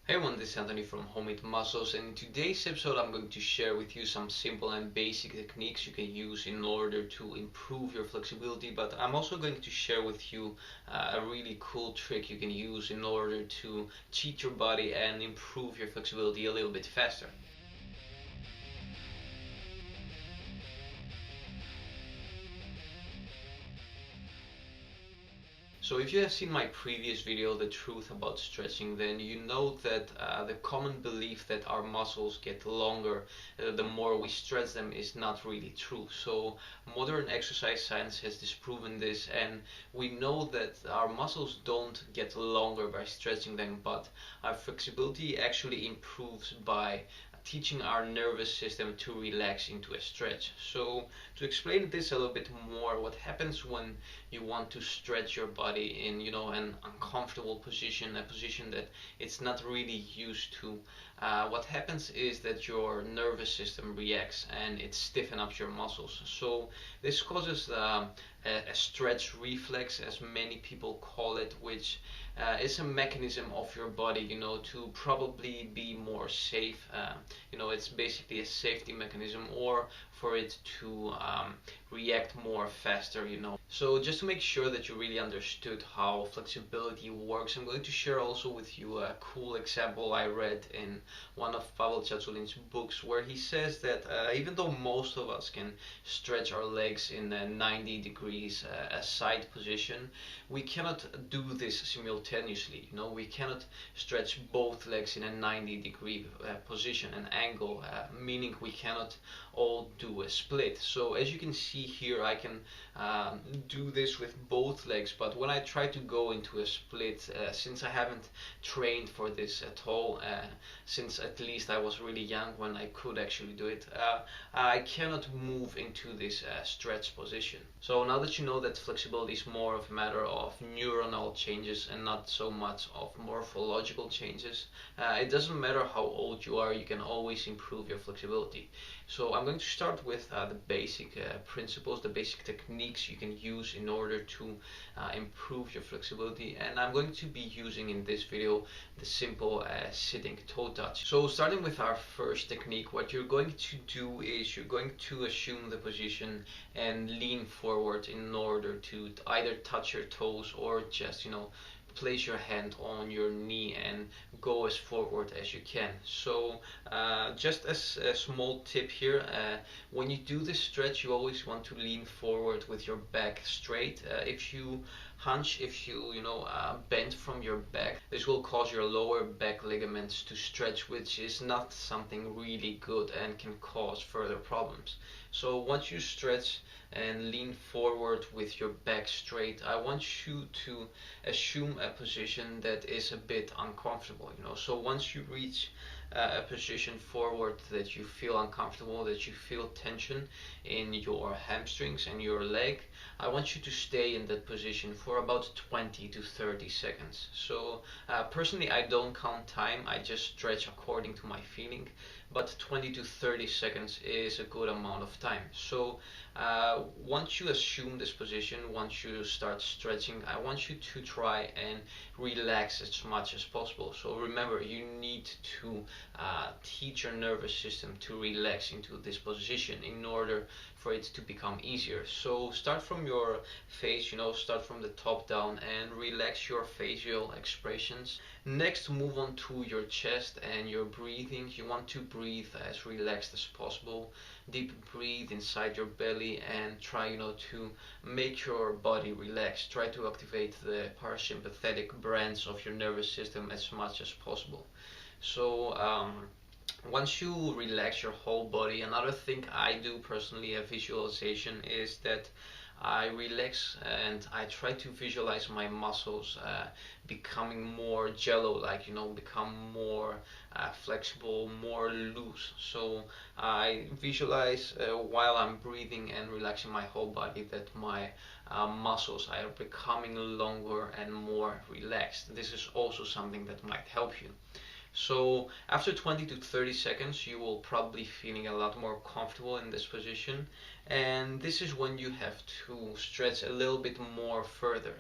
Hey everyone, this is Anthony from Homemade Muscles, and in today's episode I'm going to share with you some simple and basic techniques you can use in order to improve your flexibility, but I'm also going to share with you a really cool trick you can use in order to cheat your body and improve your flexibility a little bit faster. So if you have seen my previous video, The Truth About Stretching, then you know that the common belief that our muscles get longer the more we stretch them is not really true. So modern exercise science has disproven this, and we know that our muscles don't get longer by stretching them, but our flexibility actually improves by teaching our nervous system to relax into a stretch. So to explain this a little bit more, what happens when you want to stretch your body in, an uncomfortable position, a position that it's not really used to, what happens is that your nervous system reacts and it stiffens up your muscles. So this causes a stretch reflex, as many people call it, which is a mechanism of your body, to probably be more safe. It's basically a safety mechanism, or for it to react more faster. So just to make sure that you really understood how flexibility works, I'm going to share also with you a cool example I read in one of Pavel Tsatsoulin's books, where he says that even though most of us can stretch our legs in a 90 degrees a side position, we cannot do this simultaneously. We cannot stretch both legs in a 90-degree position, an angle, meaning we cannot all do a split. So as you can see here, I can do this with both legs, but when I try to go into a split, since I haven't trained for this at all, since at least I was really young when I could actually do it, I cannot move into this stretch position. So now that you know that flexibility is more of a matter of neuronal changes and not so much of morphological changes, it doesn't matter how old you are, you can always improve your flexibility. So I'm going to start with the basic principles, the basic techniques you can use in order to improve your flexibility, and I'm going to be using in this video the simple sitting toe touch. So starting with our first technique, what you're going to do is you're going to assume the position and lean forward in order to either touch your toes or just place your hand on your knee and go as forward as you can. So just as a small tip here, when you do this stretch, you always want to lean forward with your back straight. If you hunch, if you bend from your back, this will cause your lower back ligaments to stretch, which is not something really good and can cause further problems. So once you stretch and lean forward with your back straight, I want you to assume a position that is a bit uncomfortable. So once you reach a position forward that you feel uncomfortable, that you feel tension in your hamstrings and your leg, I want you to stay in that position for about 20 to 30 seconds. So personally, I don't count time, I just stretch according to my feeling, but 20 to 30 seconds is a good amount of time. So once you assume this position, once you start stretching, I want you to try and relax as much as possible. So remember, you need to teach your nervous system to relax into this position in order for it to become easier. So start from your face, start from the top down and relax your facial expressions. Next, move on to your chest and your breathing. You want to breathe as relaxed as possible. Deep breathe inside your belly and try to make your body relax. Try to activate the parasympathetic branch of your nervous system as much as possible. So once you relax your whole body, another thing I do personally, a visualization, is that I relax and I try to visualize my muscles becoming more jello-like, become more flexible, more loose. So I visualize while I'm breathing and relaxing my whole body that my muscles are becoming longer and more relaxed. This is also something that might help you. So after 20 to 30 seconds, you will probably feeling a lot more comfortable in this position, and this is when you have to stretch a little bit more further.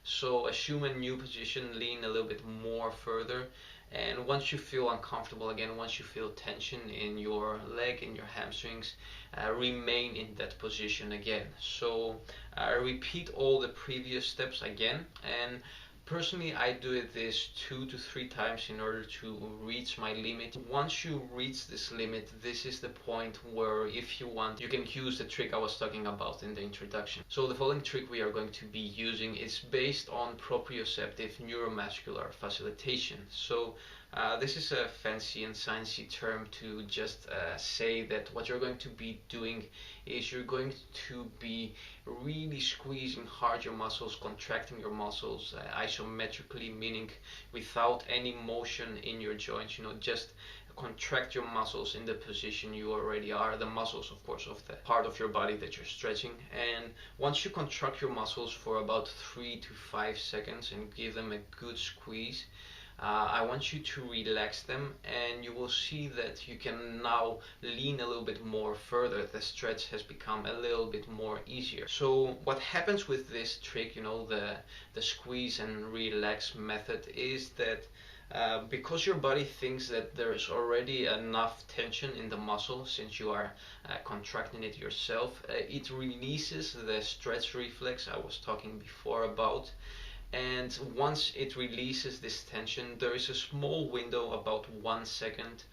So assume a new position, lean a little bit more further, And once you feel uncomfortable again, once you feel tension in your leg, in your hamstrings, remain in that position again. So repeat all the previous steps again, and personally, I do it this 2 to 3 times in order to reach my limit. Once you reach this limit, this is the point where, if you want, you can use the trick I was talking about in the introduction. So the following trick we are going to be using is based on proprioceptive neuromuscular facilitation. So this is a fancy and sciencey term to just say that what you're going to be doing is you're going to be really squeezing hard your muscles, contracting your muscles isometrically, meaning without any motion in your joints, just contract your muscles in the position you already are, the muscles of course of the part of your body that you're stretching. And once you contract your muscles for about 3 to 5 seconds and give them a good squeeze, I want you to relax them, and you will see that you can now lean a little bit more further. The stretch has become a little bit more easier. So what happens with this trick, the squeeze and relax method, is that because your body thinks that there is already enough tension in the muscle, since you are contracting it yourself, it releases the stretch reflex I was talking before about. And once it releases this tension, there is a small window, about 1 second,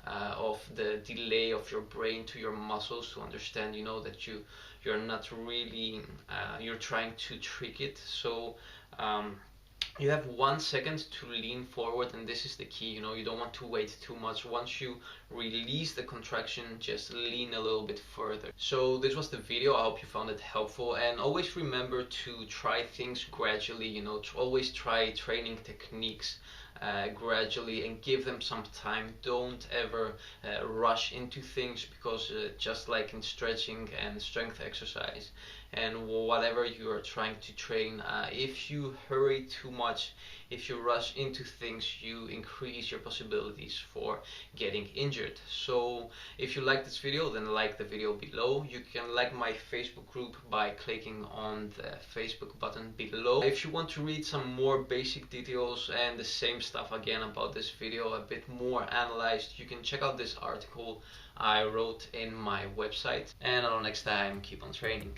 of the delay of your brain to your muscles to understand, that you're not really you're trying to trick it. So you have 1 second to lean forward, and this is the key. You don't want to wait too much. Once you release the contraction, just lean a little bit further. So this was the video. I hope you found it helpful, and always remember to try things gradually. To always try training techniques gradually and give them some time. Don't ever rush into things, because just like in stretching and strength exercise and whatever you are trying to train, if you hurry too much, if you rush into things, you increase your possibilities for getting injured. So if you like this video, then like the video below. You can like my Facebook group by clicking on the Facebook button below. If you want to read some more basic details and the same stuff again about this video, a bit more analyzed, you can check out this article I wrote in my website. And until next time, keep on training.